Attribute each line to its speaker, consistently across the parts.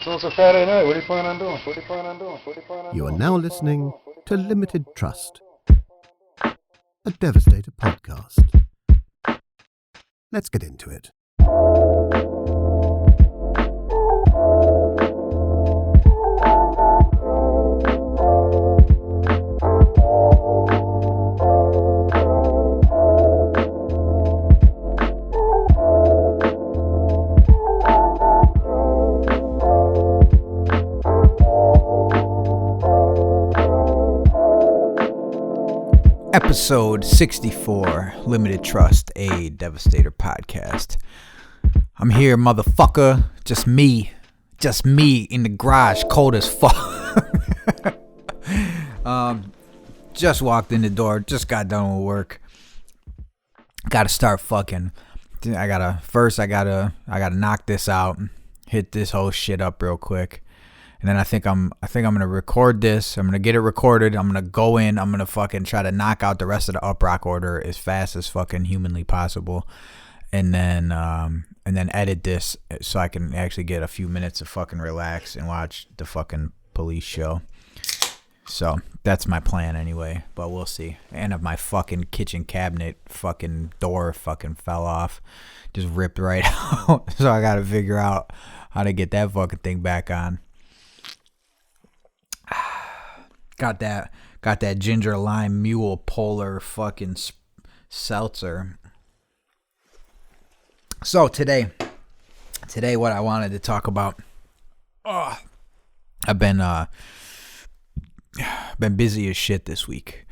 Speaker 1: So it's a Friday night. What are you planning on doing?
Speaker 2: You are now listening to Limited Trust, a Devastator podcast. Let's get into it.
Speaker 3: Episode 64, Limited Trust, a Devastator podcast. I'm here, motherfucker. Just me in the garage, cold as fuck. Just walked in the door, just got done with work. Gotta start fucking. I gotta knock this out, hit this whole shit up real quick. And then I think I'm gonna record this. I'm gonna get it recorded. I'm gonna go in. I'm gonna fucking try to knock out the rest of the Uprock order as fast as fucking humanly possible, and then edit this so I can actually get a few minutes to fucking relax and watch the fucking police show. So that's my plan anyway. But we'll see. And if my fucking kitchen cabinet fucking door fucking fell off, just ripped right out. So I gotta figure out how to get that fucking thing back on. Got that ginger lime mule polar fucking seltzer. So today what I wanted to talk about. I've been busy as shit this week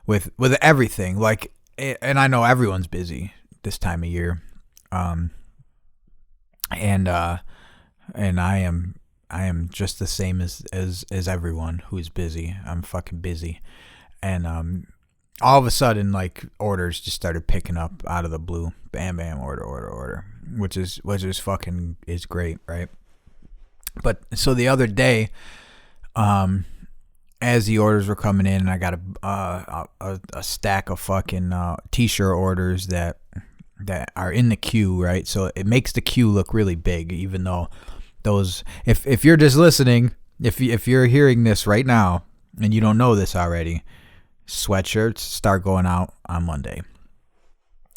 Speaker 3: with everything. Like, and I know everyone's busy this time of year. And I am just the same as everyone who's busy. I'm fucking busy. And all of a sudden, like, orders just started picking up out of the blue. Bam, bam, order. Which is fucking is great, right? But so the other day, as the orders were coming in, and I got a stack of fucking t-shirt orders that are in the queue, right? So it makes the queue look really big, even though those, if you're just listening, if you're hearing this right now and you don't know this already, sweatshirts start going out on Monday.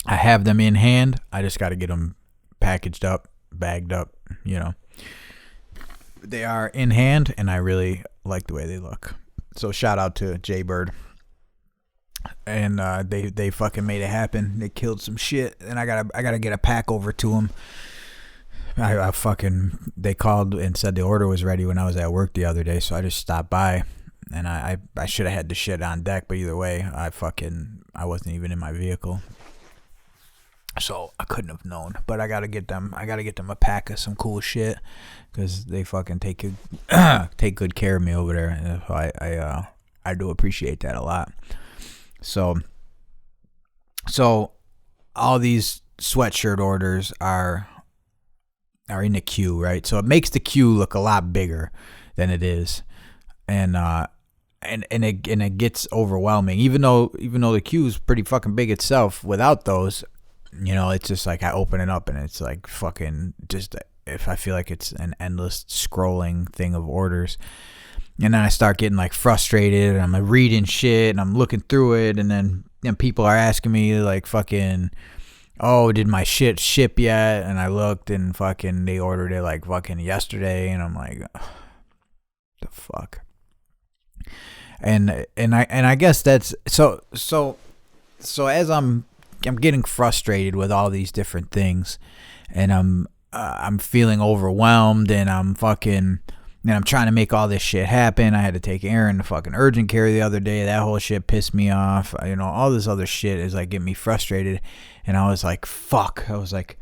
Speaker 3: I have them in hand. I just got to get them packaged up, bagged up, you know. They are in hand, and I really like the way they look. So shout out to Jaybird. And they fucking made it happen. They killed some shit, and I gotta get a pack over to them. They called and said the order was ready when I was at work the other day, so I just stopped by, and I should have had the shit on deck, but either way, I wasn't even in my vehicle, so I couldn't have known. But I gotta get them a pack of some cool shit, because they fucking take good care of me over there, and I do appreciate that a lot. So all these sweatshirt orders are in the queue, right? So it makes the queue look a lot bigger than it is, and it gets overwhelming. Even though the queue is pretty fucking big itself, without those, you know, it's just like I open it up and it's like fucking just, if I feel like it's an endless scrolling thing of orders, and then I start getting like frustrated, and I'm like reading shit and I'm looking through it, and then people are asking me like fucking, oh, did my shit ship yet? And I looked, and fucking they ordered it like fucking yesterday, and I'm like, the fuck. And I guess that's so as I'm getting frustrated with all these different things, and I'm feeling overwhelmed, and I'm trying to make all this shit happen. I had to take Aaron to fucking urgent care the other day. That whole shit pissed me off. You know, all this other shit is like getting me frustrated. And I was like, fuck. I was like,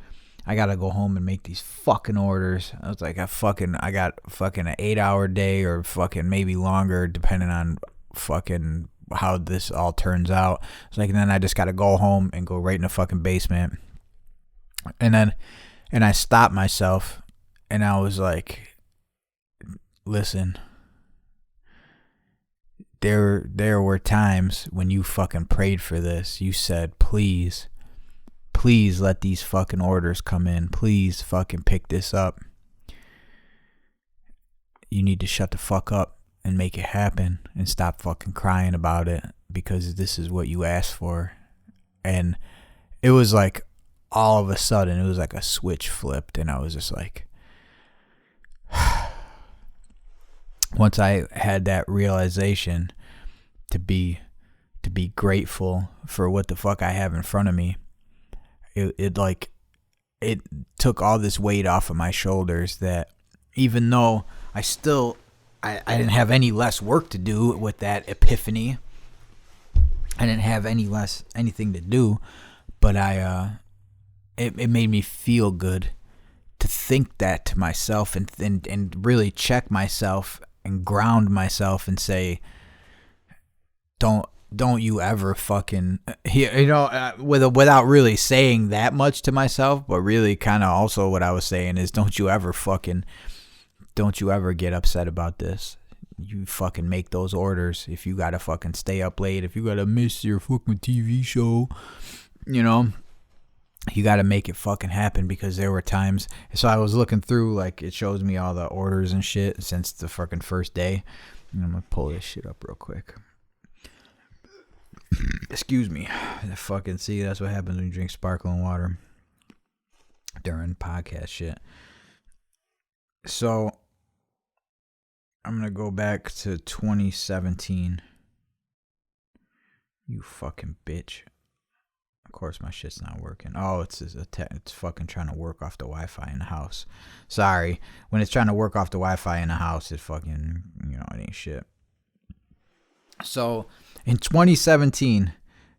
Speaker 3: I gotta go home and make these fucking orders. I was like, I got fucking an 8-hour day, or fucking maybe longer, depending on fucking how this all turns out. It's like, and then I just gotta go home and go right in the fucking basement. And I stopped myself, and I was like, listen, there were times when you fucking prayed for this. You said, please let these fucking orders come in. Please fucking pick this up. you need to shut the fuck up and make it happen and stop fucking crying about it, because this is what you asked for. And it was like, all of a sudden, it was like a switch flipped, and I was just like, once I had that realization to be grateful for what the fuck I have in front of me, it took all this weight off of my shoulders, that even though I didn't have any less work to do with that epiphany, I didn't have anything to do, but it made me feel good to think that to myself, and really check myself and ground myself and say, don't you ever fucking, without really saying that much to myself, but really kind of also what I was saying is, don't you ever get upset about this. You fucking make those orders. If you gotta fucking stay up late, if you gotta miss your fucking TV show, you gotta make it fucking happen, because there were times. So I was looking through, like, it shows me all the orders and shit since the fucking first day. And I'm gonna pull this shit up real quick. Excuse me. See, that's what happens when you drink sparkling water during podcast shit. So I'm going to go back to 2017. You fucking bitch. Of course my shit's not working. Oh, it's fucking trying to work off the Wi-Fi in the house. Sorry. When it's trying to work off the Wi-Fi in the house, it fucking, it ain't shit. So in 2017,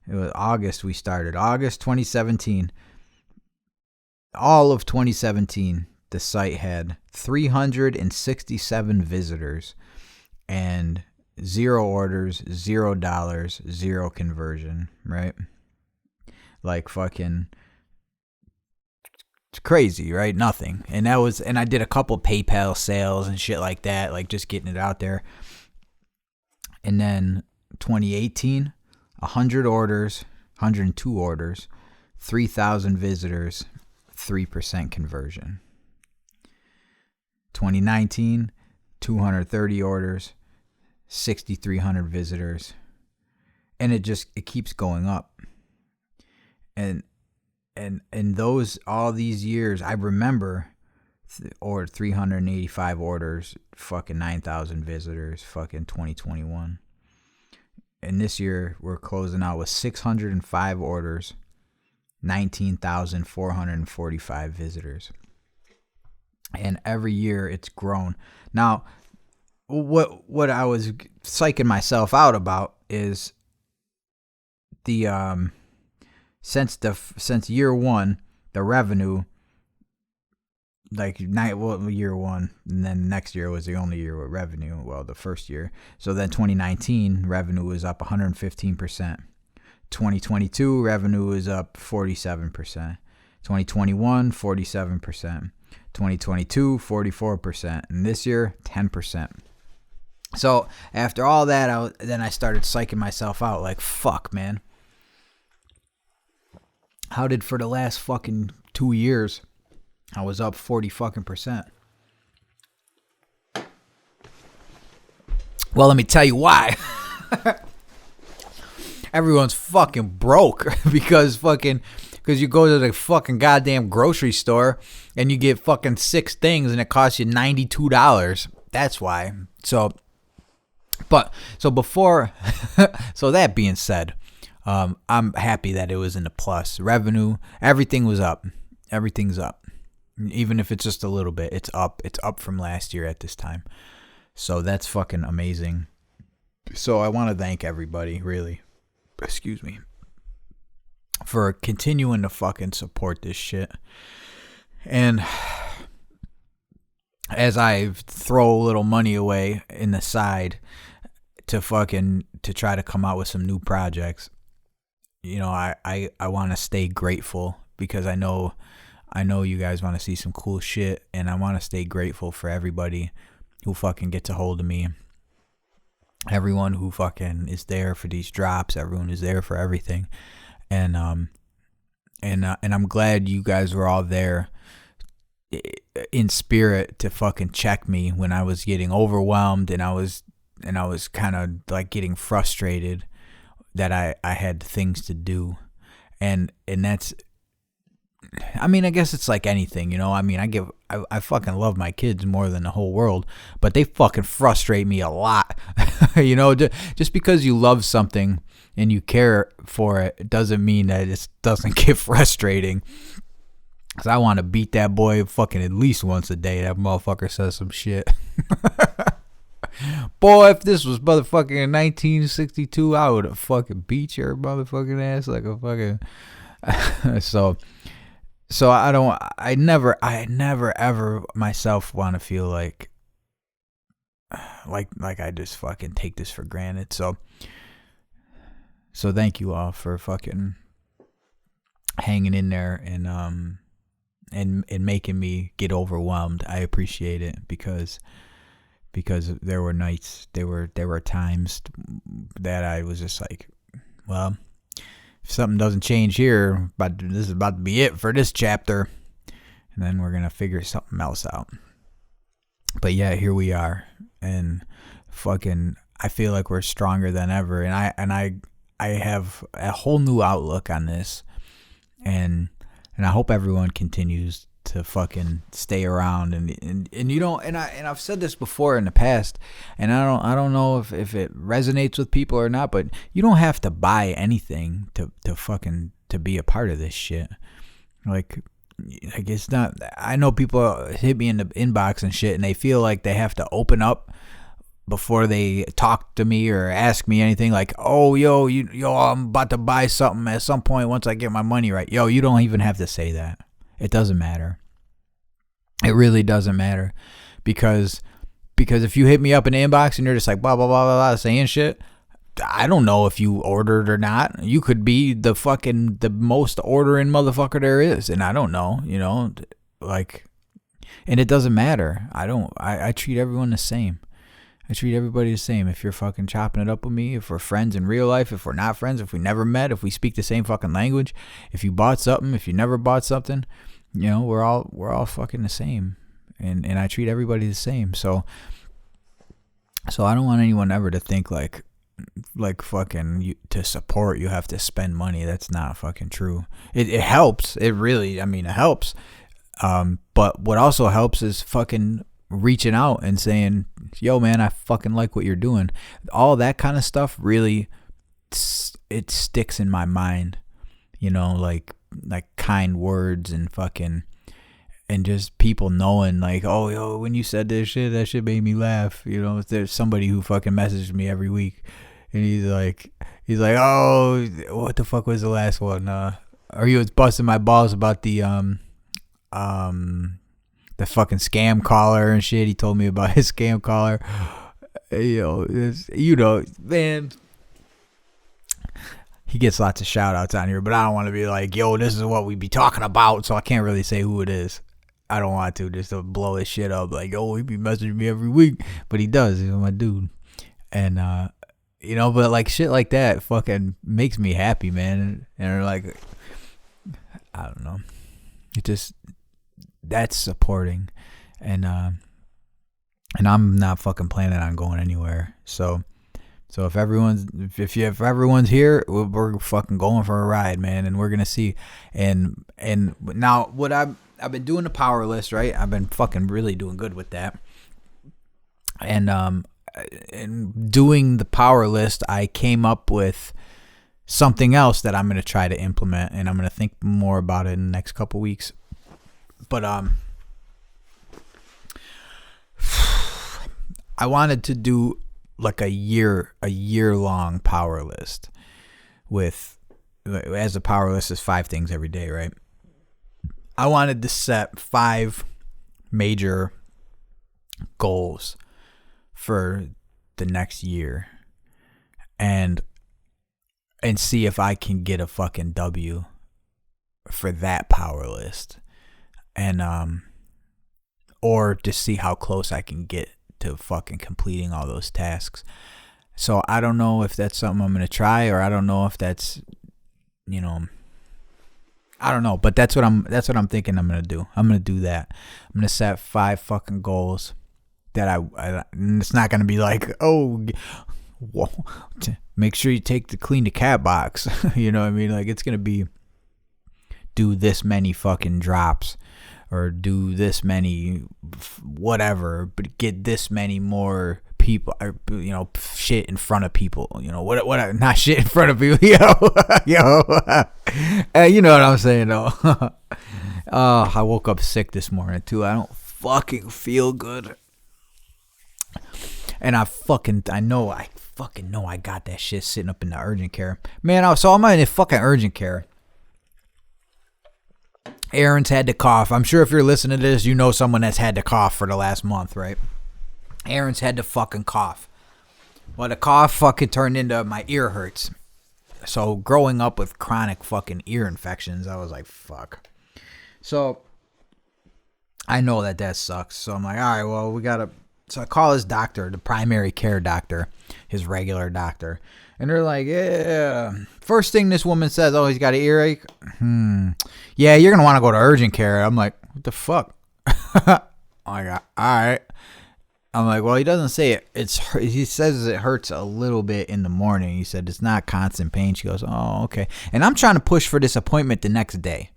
Speaker 3: it was August we started. August 2017. All of 2017, the site had 367 visitors and 0 orders, $0, 0 conversion, right? Like fucking, it's crazy, right? Nothing. And I did a couple PayPal sales and shit like that, like just getting it out there. And then 2018, 100 orders, 102 orders, 3,000 visitors, 3% conversion. 2019, 230 orders, 6,300 visitors. And it keeps going up. And those, all these years, I remember, or 385 orders, fucking 9,000 visitors, fucking 2021. And this year, we're closing out with 605 orders, 19,445 visitors. And every year, it's grown. Now, what I was psyching myself out about is the since year one, the revenue, like year one, and then next year was the only year with revenue. Well, the first year. So then 2019 revenue was up 115%. 2022 revenue was up 47%. 2021 47%. 2022 44%, and this year 10%. So after all that, I started psyching myself out, like, fuck, man. How did for the last fucking 2 years I was up 40 fucking %? Well, let me tell you why. Everyone's fucking broke because you go to the fucking goddamn grocery store and you get fucking 6 things and it costs you $92. That's why. So that being said, I'm happy that it was in the plus. Revenue, everything was up. Everything's up. Even if it's just a little bit, it's up. It's up from last year at this time. So that's fucking amazing. So I want to thank everybody, really. Excuse me. For continuing to fucking support this shit. And as I throw a little money away in the side to try to come out with some new projects, I want to stay grateful, because I know you guys want to see some cool shit, and I want to stay grateful for everybody who fucking gets a hold of me. Everyone who fucking is there for these drops, everyone is there for everything. And I'm glad you guys were all there in spirit to fucking check me when I was getting overwhelmed and I was kind of like getting frustrated that I had things to do. And that's, I mean, I guess it's like anything, you know. I mean, I fucking love my kids more than the whole world, but they fucking frustrate me a lot. You know, just because you love something and you care for it doesn't mean that it doesn't get frustrating. Cause I want to beat that boy fucking at least once a day. That motherfucker says some shit. Boy, if this was motherfucking in 1962, I would have fucking beat your motherfucking ass like a fucking. So I never ever myself want to feel like I just fucking take this for granted. So thank you all for fucking hanging in there and making me get overwhelmed. I appreciate it because there were nights, there were times that I was just like, well, if something doesn't change here, but this is about to be it for this chapter, and then we're gonna figure something else out. But yeah, here we are, and fucking, I feel like we're stronger than ever, and I have a whole new outlook on this, and I hope everyone continues to fucking stay around and you don't, and I've said this before in the past, and I don't know if it resonates with people or not, but you don't have to buy anything to fucking to be a part of this shit. Like it's not, I know people hit me in the inbox and shit and they feel like they have to open up before they talk to me or ask me anything, like, oh, yo, I'm about to buy something at some point once I get my money right. Yo, you don't even have to say that. It doesn't matter. It really doesn't matter. Because if you hit me up in the inbox and you're just like blah, blah, blah, blah, blah, saying shit, I don't know if you ordered or not. You could be the most ordering motherfucker there is, and I don't know, you know, like, and it doesn't matter. I treat everyone the same. I treat everybody the same. If you're fucking chopping it up with me, if we're friends in real life, if we're not friends, if we never met, if we speak the same fucking language, if you bought something, if you never bought something, you know, we're all fucking the same. And I treat everybody the same. So I don't want anyone ever to think like fucking to support you have to spend money. That's not fucking true. It helps. It really, I mean, it helps. But what also helps is fucking reaching out and saying, yo man, I fucking like what you're doing. All that kind of stuff really, it sticks in my mind, you know, like kind words and fucking, and just people knowing like, oh, yo, when you said this shit, that shit made me laugh. You know, there's somebody who fucking messaged me every week and he's like, oh, what the fuck was the last one? Or he was busting my balls about the fucking scam caller and shit. He told me about his scam caller. You know, man, he gets lots of shout outs on here, but I don't want to be like, yo, this is what we be talking about, so I can't really say who it is. I don't want to, just to blow his shit up like, oh, he be messaging me every week, but he does. He's my dude. And you know, but like shit like that fucking makes me happy, man. And like, I don't know, it just, that's supporting. And I'm not fucking planning on going anywhere. So if everyone's here, we're fucking going for a ride, man, and we're gonna see. And now what I've been doing the power list, right? I've been fucking really doing good with that. And doing the power list, I came up with something else that I'm gonna try to implement, and I'm gonna think more about it in the next couple weeks. But I wanted to do like a year long power list with, as a power list is 5 things every day, right? I wanted to set 5 major goals for the next year and see if I can get a fucking W for that power list. And or to see how close I can get to fucking completing all those tasks. So I don't know if that's something I'm going to try, or I don't know if that's, you know, I don't know, but that's what I'm thinking I'm gonna do. I'm gonna do that. I'm gonna set 5 fucking goals that I and it's not gonna be like, oh, whoa, make sure you clean the cat box. You know what I mean? Like, it's gonna be do this many fucking drops, or do this many whatever, but get this many more people, or, you know, shit in front of people, you know, what not shit in front of people, yo, you know what I'm saying though. I woke up sick this morning too. I don't fucking feel good, and I know I got that shit sitting up in the urgent care, man. So I'm in the fucking urgent care. Aaron's had to cough. I'm sure if you're listening to this, you know someone that's had to cough for the last month, right? Aaron's had to fucking cough. Well, the cough fucking turned into my ear hurts. So growing up with chronic fucking ear infections, I was like, fuck. So I know that sucks. So I'm like, all right, well, so I call his doctor, the primary care doctor, his regular doctor. And they're like, yeah. First thing this woman says, oh, he's got an earache. Yeah, you're going to want to go to urgent care. I'm like, what the fuck? I got, all right. I'm like, well, he doesn't say it. He says it hurts a little bit in the morning. He said it's not constant pain. She goes, oh, okay. And I'm trying to push for this appointment the next day.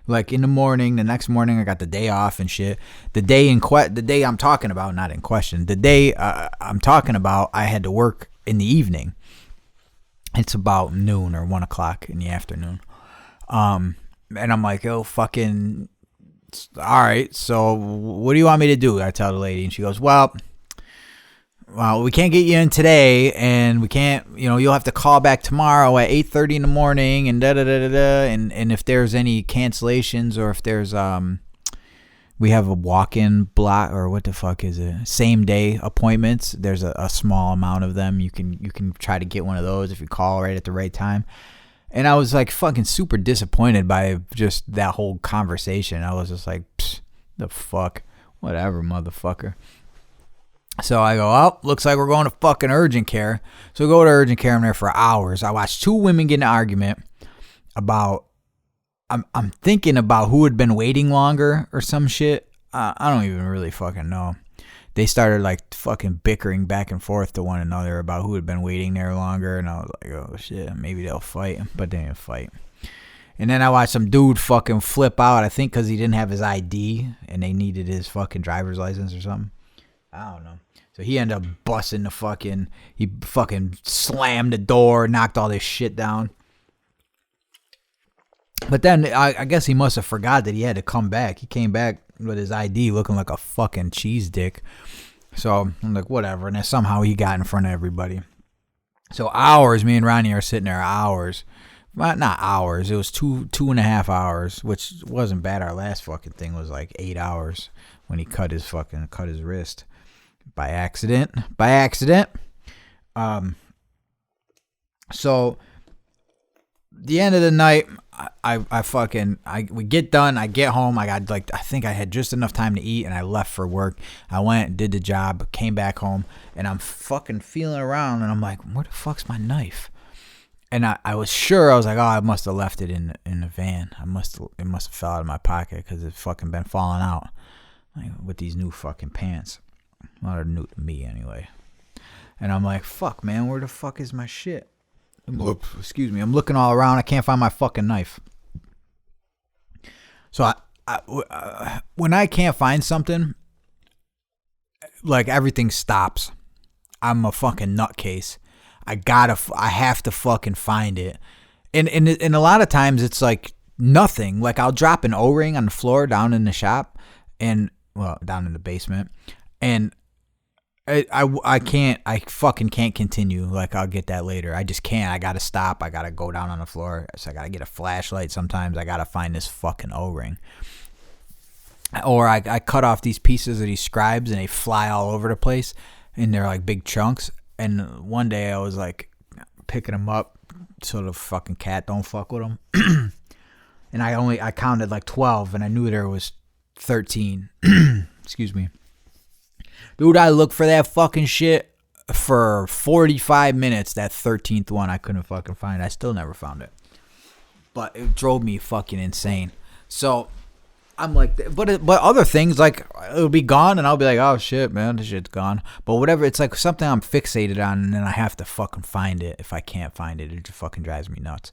Speaker 3: Like in the morning, the next morning, I got the day off and shit. The day I'm talking about, not in question. The day I'm talking about, I had to work in the evening. It's about noon or 1 o'clock in the afternoon. And I'm like, oh, fucking, all right. So what do you want me to do? I tell the lady, and she goes, well, we can't get you in today, and we can't, you'll have to call back tomorrow at 8:30 in the morning, and and if there's any cancellations, or if there's we have a walk-in block, or what the fuck is it? Same day appointments. There's a small amount of them. You can try to get one of those if you call right at the right time. And I was like fucking super disappointed by just that whole conversation. I was just like, the fuck, whatever, motherfucker. So I go, oh, looks like we're going to fucking urgent care. So we go to urgent care. I'm there for hours. I watched 2 women get in an argument about, I'm thinking about who had been waiting longer or some shit. I don't even really fucking know. They started like fucking bickering back and forth to one another about who had been waiting there longer. And I was like, oh shit, maybe they'll fight. But they didn't fight. And then I watched some dude fucking flip out, I think because he didn't have his ID and they needed his fucking driver's license or something. I don't know. So he ended up busting he fucking slammed the door, knocked all this shit down. But then I guess he must have forgot that he had to come back. He came back with his ID looking like a fucking cheese dick. So I'm like, whatever. And then somehow he got in front of everybody. So hours, me and Ronnie are sitting there hours. Well, not hours. It was 2.5 hours, which wasn't bad. Our last fucking thing was like 8 hours when he cut his wrist by accident. So the end of the night, we get done. I get home. I think I had just enough time to eat, and I left for work. I went, did the job, came back home, and I'm fucking feeling around, and I'm like, where the fuck's my knife? And I was sure, I was like, oh, I must have left it in the van. It must have fell out of my pocket because it's fucking been falling out, like, with these new fucking pants. Well, they're new to me anyway. And I'm like, fuck, man, where the fuck is my shit? Excuse me, I'm looking all around. I can't find my fucking knife. So when I can't find something, like everything stops. I'm a fucking nutcase. I have to fucking find it. And a lot of times it's like nothing. Like I'll drop an O-ring on the floor down in the shop, down in the basement, and I fucking can't continue. Like I'll get that later. I just can't. I gotta stop. I gotta go down on the floor. So I gotta get a flashlight. Sometimes I gotta find this fucking O-ring. Or I cut off these pieces of these scribes and they fly all over the place, and they're like big chunks. And one day I was like picking them up so the fucking cat don't fuck with them. And I counted like 12, and I knew there was 13. Excuse me. Dude, I looked for that fucking shit for 45 minutes. That 13th one I couldn't fucking find. I still never found it. but it drove me fucking insane. So I'm like, but other things, like, it'll be gone, and I'll be like, oh shit, man, this shit's gone. But whatever, it's like something I'm fixated on, and then I have to fucking find it. If I can't find it, it just fucking drives me nuts.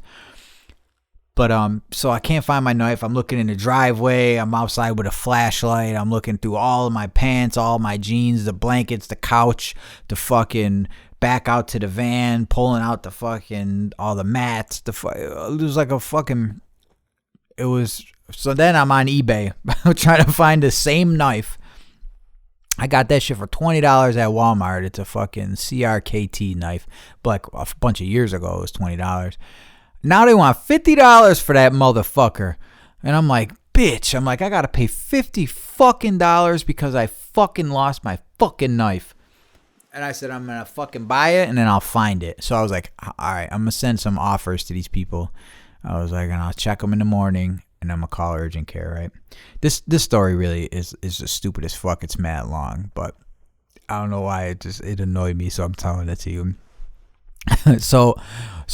Speaker 3: But so I can't find my knife. I'm looking in the driveway. I'm outside with a flashlight. I'm looking through all of my pants, all my jeans, the blankets, the couch, the fucking back out to the van, pulling out the fucking all the mats. It was like a fucking. It was. So then I'm on eBay trying to find the same knife. I got that shit for $20 at Walmart. It's a fucking CRKT knife. But like a bunch of years ago, it was $20. Now they want $50 for that motherfucker. And I'm like, bitch. I'm like, I got to pay $50 fucking dollars because I fucking lost my fucking knife. And I said, I'm going to fucking buy it and then I'll find it. So I was like, all right, I'm going to send some offers to these people. I was like, and I'll check them in the morning. And I'm gonna call urgent care, right? This story really is just stupid as fuck. It's mad long, but I don't know why it annoyed me, so I'm telling it to you. so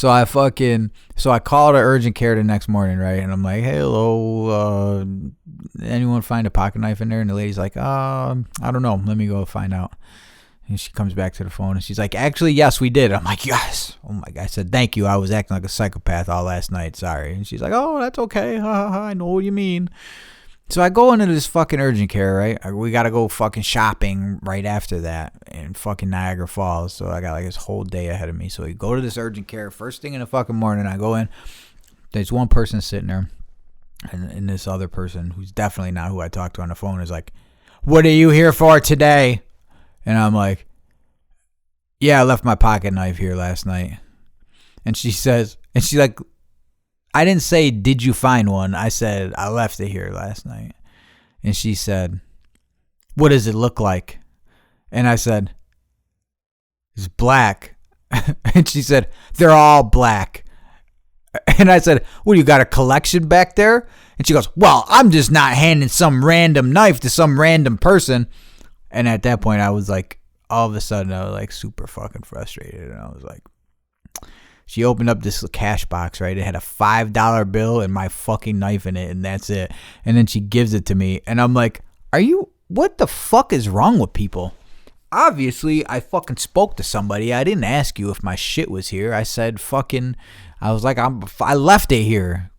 Speaker 3: I called urgent care the next morning, right? And I'm like, hey, hello, anyone find a pocket knife in there? And the lady's like, I don't know. Let me go find out. And she comes back to the phone and she's like, actually, yes, we did. I'm like, yes. Oh my God. I said, thank you. I was acting like a psychopath all last night. Sorry. And she's like, oh, that's okay. I know what you mean. So I go into this fucking urgent care, right? We got to go fucking shopping right after that in fucking Niagara Falls. So I got like this whole day ahead of me. So we go to this urgent care first thing in the fucking morning. I go in. There's one person sitting there. And this other person, who's definitely not who I talked to on the phone, is like, what are you here for today? And I'm like, yeah, I left my pocket knife here last night. And she's like, I didn't say, did you find one? I said, I left it here last night. And she said, what does it look like? And I said, it's black. And she said, they're all black. And I said, well, you got a collection back there? And she goes, well, I'm just not handing some random knife to some random person. And at that point, I was like, all of a sudden, I was like super fucking frustrated. And I was like, she opened up this cash box, right? It had a $5 bill and my fucking knife in it, and that's it. And then she gives it to me. And I'm like, what the fuck is wrong with people? Obviously, I fucking spoke to somebody. I didn't ask you if my shit was here. I said I was like, I left it here.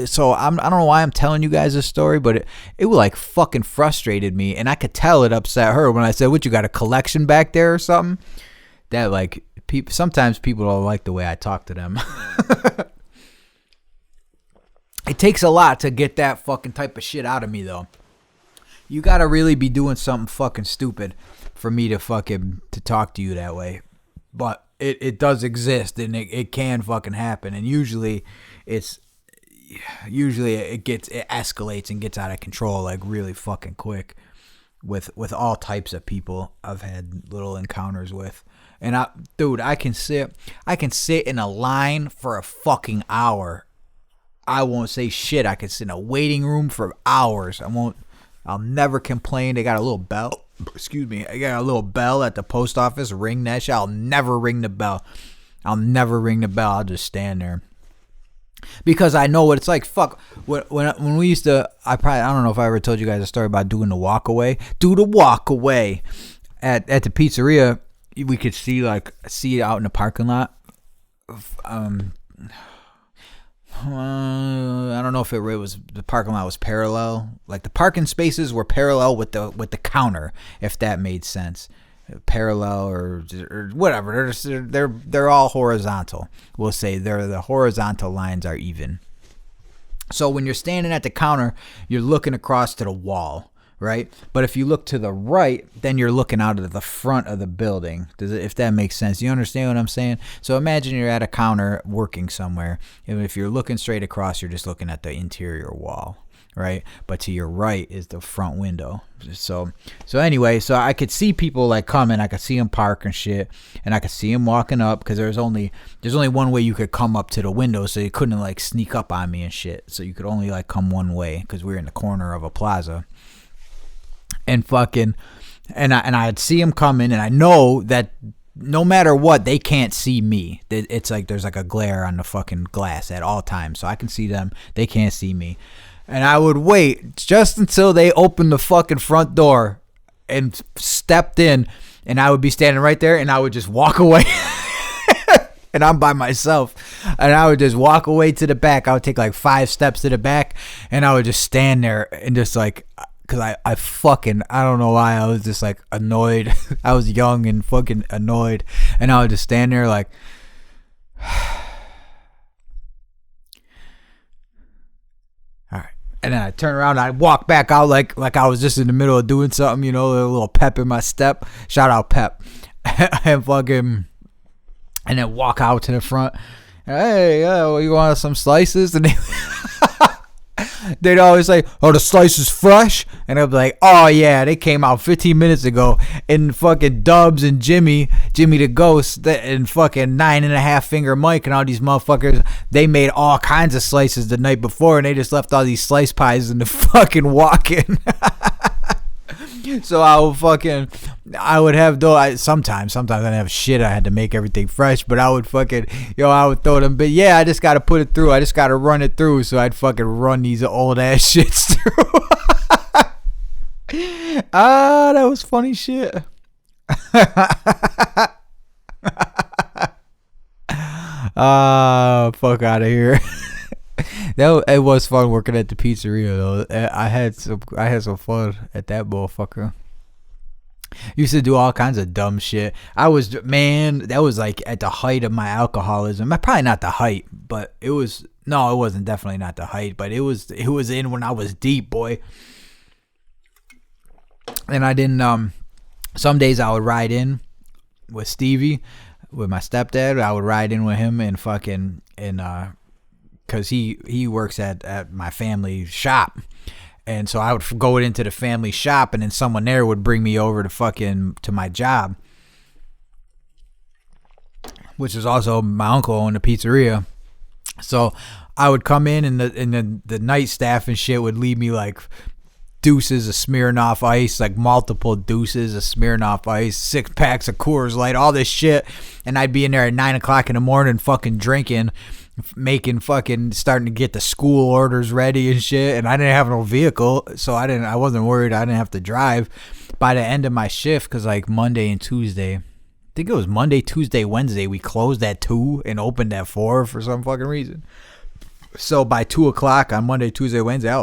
Speaker 3: So I don't know why I'm telling you guys this story, but it like fucking frustrated me, and I could tell it upset her when I said, "What, you got a collection back there or something?" That like sometimes people don't like the way I talk to them. It takes a lot to get that fucking type of shit out of me, though. You gotta really be doing something fucking stupid for me to talk to you that way. But it does exist, and it can fucking happen, and usually it escalates and gets out of control like really fucking quick with all types of people I've had little encounters with. And I can sit in a line for a fucking hour. I won't say shit. I can sit in a waiting room for hours. I'll never complain. They got a little bell. Excuse me. I got a little bell at the post office. Ring that shit. I'll never ring the bell. I'll just stand there. Because I know what it's like. Fuck. When we used to, I don't know if I ever told you guys a story about doing the walk away. Do the walk away at the pizzeria. We could see it out in the parking lot. I don't know if it was the parking lot was parallel. Like the parking spaces were parallel with the counter, if that made sense. Parallel or whatever. They're all horizontal. We'll say the horizontal lines are even. So when you're standing at the counter, you're looking across to the wall, right? But if you look to the right, then you're looking out of the front of the building. If that makes sense. You understand what I'm saying? So imagine you're at a counter working somewhere, and if you're looking straight across, you're just looking at the interior wall, right? But to your right is the front window. So anyway, so I could see people like coming. I could see them park and shit, and I could see them walking up because there's only one way you could come up to the window, so you couldn't like sneak up on me and shit. So you could only like come one way because we were in the corner of a plaza. And I'd see them coming, and I know that no matter what, they can't see me. It's like there's like a glare on the fucking glass at all times, so I can see them. They can't see me. And I would wait just until they opened the fucking front door and stepped in, and I would be standing right there, and I would just walk away. And I'm by myself, and I would just walk away to the back. I would take like 5 steps to the back, and I would just stand there and just like, cause I don't know why, I was just like annoyed. I was young and fucking annoyed, and I would just stand there like, all right. And then I turn around and I walk back out like I was just in the middle of doing something, you know, a little pep in my step. Shout out Pep. And fucking, and then walk out to the front. Hey, you want some slices? And they'd always say, oh, the slice is fresh. And I'd be like, oh yeah, they came out 15 minutes ago. And fucking Dubs and Jimmy the Ghost, and fucking 9.5 Finger Mike and all these motherfuckers, they made all kinds of slices the night before, and they just left all these slice pies in the fucking walk-in. So I would have sometimes I didn't have shit. I had to make everything fresh, but I would fucking, I would throw them. But yeah, I just got to put it through. I just got to run it through. So I'd fucking run these old ass shits through. That was funny shit. Fuck out of here. It was fun working at the pizzeria though. I had some fun at that motherfucker. Used to do all kinds of dumb shit. That was like at the height of my alcoholism. Probably not the height, but it wasn't definitely not the height, but it was in when I was deep, boy. And I didn't some days I would ride in with Stevie, with my stepdad. I would ride in with him and fucking because he works at my family shop, and so I would go into the family shop, and then someone there would bring me over to my job, which is also my uncle owned a pizzeria. So I would come in, and the night staff and shit would leave me like deuces of Smirnoff Ice, like multiple deuces of Smirnoff Ice, 6 packs of Coors Light, all this shit, and I'd be in there at 9 o'clock in the morning fucking drinking, making fucking, starting to get the school orders ready and shit, and I didn't have no vehicle, so I wasn't worried. I didn't have to drive. By the end of my shift, because like Monday and Tuesday, I think it was Monday, Tuesday, Wednesday, we closed at 2 and opened at 4 for some fucking reason. So by 2 o'clock on Monday, Tuesday, Wednesday, I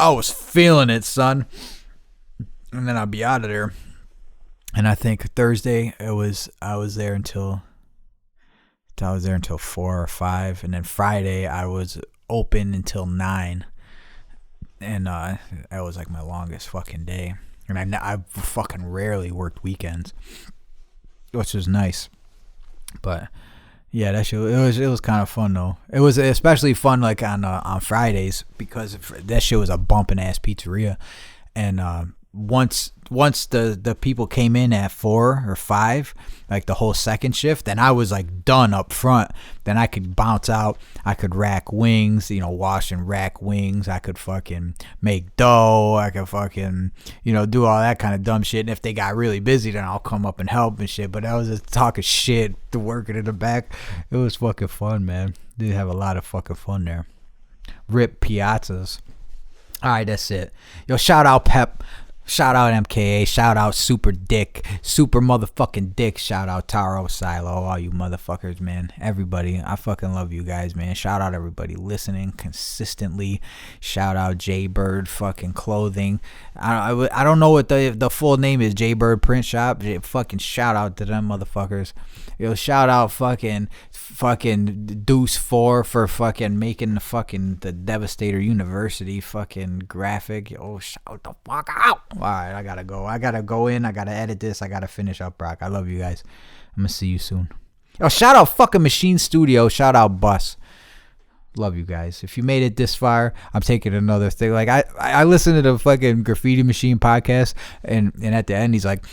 Speaker 3: was feeling it, son. And then I'll be out of there. And I think Thursday I was there until 4 or 5, and then Friday I was open until 9, and that was like my longest fucking day. And I fucking rarely worked weekends, which was nice. But yeah, that shit, it was kind of fun though. It was especially fun like on Fridays, because that shit was a bumping ass pizzeria, and once the people came in at 4 or 5, like the whole second shift, then I was like done up front. Then I could bounce out. I could rack wings, wash and rack wings. I could fucking make dough. I could fucking, do all that kind of dumb shit. And if they got really busy, then I'll come up and help and shit. But I was just talking shit to working in the back. It was fucking fun, man. Did have a lot of fucking fun there. Rip Piazzas. All right, that's it. Yo, shout out Pep. Shout out MKA, shout out Super motherfucking Dick, shout out Taro, Silo, all you motherfuckers, man. Everybody, I fucking love you guys, man. Shout out everybody listening consistently. Shout out Jaybird fucking Clothing. I don't know what the full name is, Jaybird Print Shop. Fucking shout out to them motherfuckers. Yo, shout out fucking Deuce 4 for fucking making the Devastator University fucking graphic. Yo, shout the fuck out. All right, I gotta go in. I gotta edit this. I gotta finish up, Brock. I love you guys. I'm gonna see you soon. Yo, shout out fucking Machine Studio. Shout out Bus. Love you guys. If you made it this far, I'm taking another thing. Like I listened to the fucking Graffiti Machine podcast, and at the end he's like,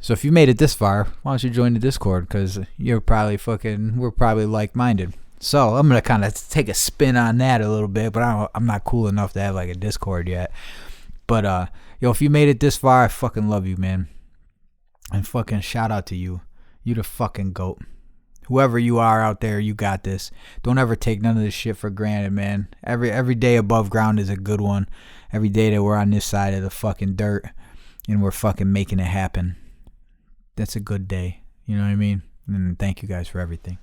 Speaker 3: so if you made it this far, why don't you join the Discord? Because we're probably like-minded. So I'm gonna kind of take a spin on that a little bit, but I'm not cool enough to have like a Discord yet. But yo, if you made it this far, I fucking love you, man. And fucking shout out to you. You the fucking GOAT. Whoever you are out there, you got this. Don't ever take none of this shit for granted, man. Every day above ground is a good one. Every day that we're on this side of the fucking dirt and we're fucking making it happen, that's a good day. You know what I mean? And thank you guys for everything.